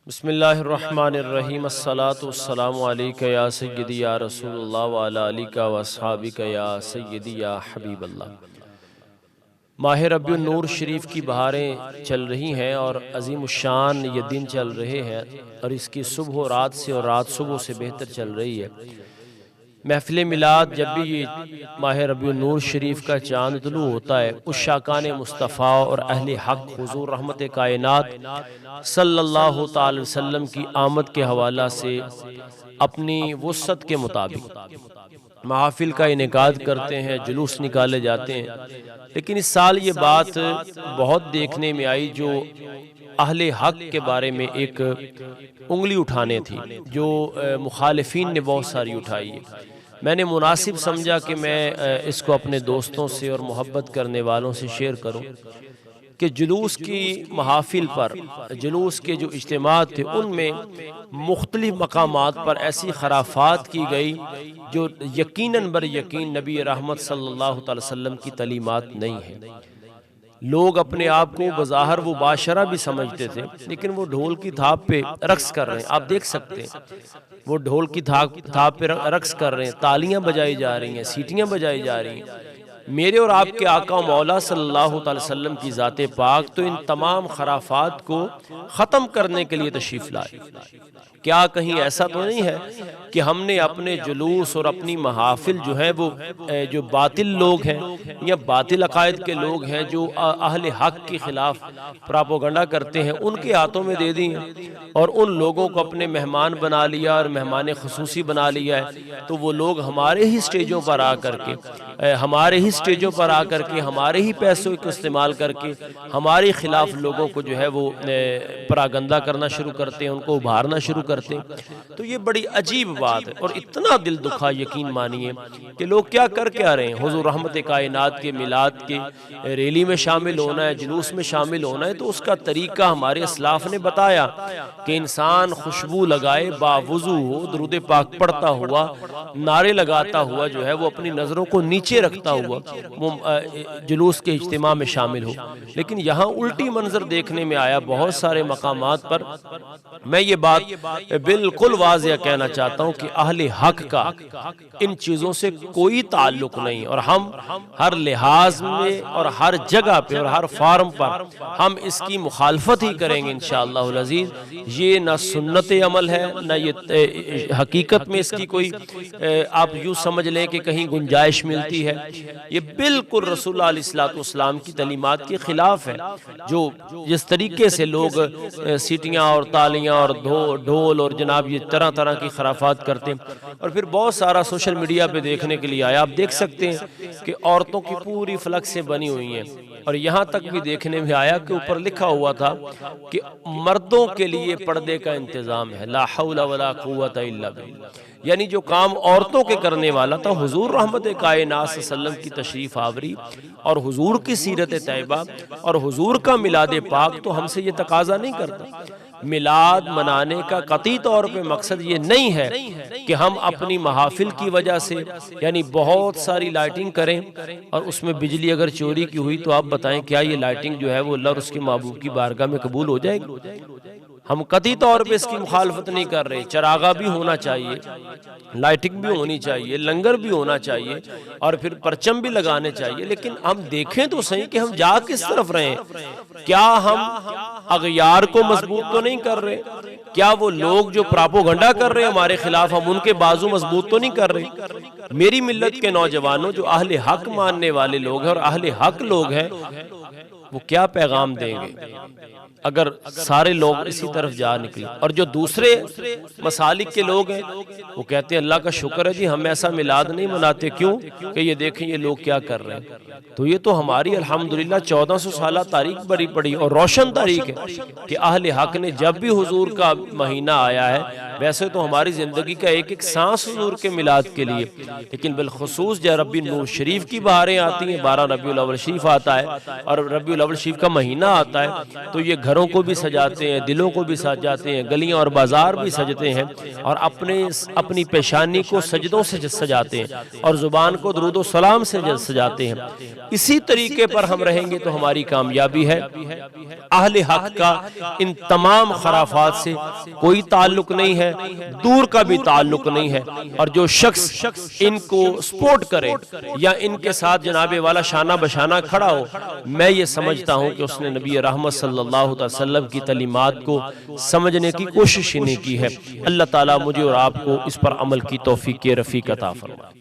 بسم اللہ الرحمن الرحیم، الصلاۃ والسلام علیکہ یا سیدی یا رسول اللہ وعلی آلکہ واصحابکہ یا سیدی یا حبیب اللہ۔ ماہ ربیع النور شریف کی بہاریں چل رہی ہیں اور عظیم الشان یہ دن چل رہے ہیں، اور اس کی صبح و رات سے اور رات صبح سے بہتر چل رہی ہے۔ محفل میلاد جب بھی یہ ماہ ربیع النور شریف کا چاند طلوع ہوتا ہے، اس شاکان مصطفیٰ اور اہل حق حضور رحمت کائنات صلی اللہ تعالی وسلم کی آمد کے حوالہ سے اپنی وسعت کے مطابق محافل کا انعقاد کرتے ہیں، جلوس نکالے جاتے ہیں۔ لیکن اس سال یہ بات بہت دیکھنے میں آئی جو اہل حق کے بارے میں ایک انگلی اٹھانے تھی، جو مخالفین نے بہت ساری اٹھائی ہے۔ میں نے مناسب سمجھا کہ میں اس کو اپنے دوستوں سے اور محبت کرنے والوں سے شیئر کروں کہ جلوس کی محافل پر، جلوس کے جو اجتماعات تھے، ان میں مختلف مقامات پر ایسی خرافات کی گئی جو یقیناً بر یقین نبی رحمت صلی اللہ علیہ وسلم کی تعلیمات نہیں ہیں۔ لوگ اپنے آپ کو بظاہر وہ باشرہ بھی سمجھتے تھے، لیکن وہ ڈھول کی تھاپ پہ رقص کر رہے ہیں۔ آپ دیکھ سکتے ہیں وہ ڈھول کی تھاپ پہ رقص کر رہے ہیں، تالیاں بجائی جا رہی ہیں، سیٹیاں بجائی جا رہی ہیں۔ میرے اور آپ کے آقا و مولا صلی اللہ علیہ وسلم کی ذات پاک تو ان تمام خرافات کو ختم کرنے کے لیے تشریف لائے۔ کیا کہیں ایسا تو نہیں ہے کہ ہم نے اپنے جلوس اور اپنی محافل جو ہے وہ جو باطل لوگ ہیں یا باطل عقائد کے لوگ ہیں، جو اہل حق کے خلاف پراپوگنڈا کرتے ہیں، ان کے ہاتھوں میں دے دی ہیں اور ان لوگوں کو اپنے مہمان بنا لیا اور مہمان خصوصی بنا لیا ہے؟ تو وہ لوگ ہمارے ہی سٹیجوں پر آ کر کے ہمارے ہی پیسوں کو استعمال کر کے ہمارے خلاف لوگوں کو جو ہے وہ پراگندہ کرنا شروع کرتے ہیں، ان کو ابھارنا شروع کرتے ہیں۔ تو یہ بڑی عجیب بات ہے اور اتنا دل دکھا، یقین مانیے کہ لوگ کیا کر کے آ رہے ہیں۔ حضور رحمت کائنات کے میلاد کی ریلی میں شامل ہونا ہے، جلوس میں شامل ہونا ہے، تو اس کا طریقہ ہمارے اسلاف نے بتایا کہ انسان خوشبو لگائے، باوضو ہو، درود پاک پڑھتا ہوا، نعرے لگاتا ہوا جو ہے وہ اپنی نظروں کو نیچے رکھتا ہوا وہ جلوس کے اجتماع میں شامل ہو۔ لیکن یہاں الٹی منظر دیکھنے میں آیا بہت سارے مقامات پر۔ میں یہ بات بالکل واضح کہنا چاہتا ہوں کہ اہل حق کا ان چیزوں سے کوئی تعلق نہیں، اور ہم ہر لحاظ میں اور ہر جگہ پہ اور ہر فارم پر ہم اس کی مخالفت ہی کریں گے انشاءاللہ العزیز۔ یہ نہ سنت عمل ہے، نہ یہ حقیقت میں اس کی کوئی آپ یوں سمجھ لیں کہ کہیں گنجائش ملتی ہے۔ یہ بالکل رسول اللہ علیہ السلام کی تعلیمات کے خلاف ہے۔ جو جس طریقے سے لوگ سیٹیاں اور تالیاں اور ڈھول اور جناب یہ طرح طرح کی خرافات کرتے ہیں، اور پھر بہت سارا سوشل میڈیا پہ دیکھنے کے لیے آیا۔ آپ دیکھ سکتے ہیں کہ عورتوں کی پوری فلک سے بنی ہوئی ہیں، اور یہاں تک بھی دیکھنے میں آیا کہ اوپر لکھا ہوا تھا کہ مردوں کے لیے پردے کا انتظام ہے، لا حول ولا قوت الا باللہ۔ یعنی جو کام عورتوں کے کرنے والا تھا، حضور رحمت کائنات صلی اللہ علیہ وسلم کی تشریف آوری اور حضور کی سیرت طیبہ اور حضور کا میلاد پاک تو ہم سے یہ تقاضا نہیں کرتا۔ میلاد منانے کا قطعی طور پہ مقصد یہ نہیں ہے کہ ہم اپنی محافل کی وجہ سے یعنی بہت ساری لائٹنگ کریں، اور اس میں بجلی اگر چوری کی ہوئی تو آپ بتائیں کیا یہ لائٹنگ جو ہے وہ اللہ اور اس کے محبوب کی بارگاہ میں قبول ہو جائے گی؟ ہم قطعی طور پہ اس کی مخالفت نہیں کر رہے۔ چراغا بھی ہونا چاہیے، لائٹنگ بھی ہونی چاہیے، لنگر بھی ہونا چاہیے، اور پھر پرچم بھی لگانے چاہیے، لیکن ہم دیکھیں تو صحیح کہ ہم جا کس طرف رہے ہیں۔ کیا ہم اغیار کو مضبوط تو نہیں کر رہے؟ کیا وہ لوگ جو پراپوگنڈا کر رہے ہیں ہمارے خلاف، ہم ان کے بازو مضبوط تو نہیں کر رہے؟ میری ملت کے نوجوانوں جو اہل حق ماننے والے لوگ ہیں اور اہل حق لوگ ہیں، وہ کیا پیغام دیں گے اگر سارے لوگ اسی طرف جا نکلے؟ اور جو دوسرے مسالک کے لوگ ہیں وہ کہتے ہیں اللہ کا شکر ہے جی ہم ایسا میلاد نہیں مناتے، کیوں کہ یہ دیکھیں یہ لوگ کیا کر رہے ہیں۔ تو یہ تو ہماری الحمدللہ 1400 سالہ تاریخ بری پڑی اور روشن تاریخ ہے کہ اہل حق نے جب بھی حضور کا مہینہ آیا ہے ویسے تو ہماری زندگی کا ایک ایک سانس حضور کے میلاد کے لیے، لیکن بالخصوص جب ربیع النور شریف کی بہاریں آتی ہیں، 12 ربیع الاول شریف آتا ہے اور ربیع الاول شریف کا مہینہ آتا ہے، تو یہ گھروں کو بھی سجاتے ہیں، دلوں کو بھی سجاتے ہیں، گلیاں اور بازار بھی سجتے ہیں، اور اپنی پیشانی کو سجدوں سے سجاتے ہیں، اور زبان کو درود و سلام سے سجاتے ہیں۔ اسی طریقے پر ہم رہیں گے تو ہماری کامیابی ہے۔ اہل حق کا ان تمام خرافات سے کوئی تعلق نہیں ہے، دور کا بھی تعلق نہیں ہے، اور جو شخص ان کو سپورٹ کرے یا ان کے ساتھ جناب والا شانہ بشانہ کھڑا ہو، میں یہ سمجھتا ہوں کہ اس نے نبی رحمت صلی اللہ علیہ وسلم کی تعلیمات کو سمجھنے کی کوشش ہی نہیں کی ہے۔ اللہ تعالیٰ مجھے اور آپ کو اس پر عمل کی توفیق رفیق عطا فرمائے۔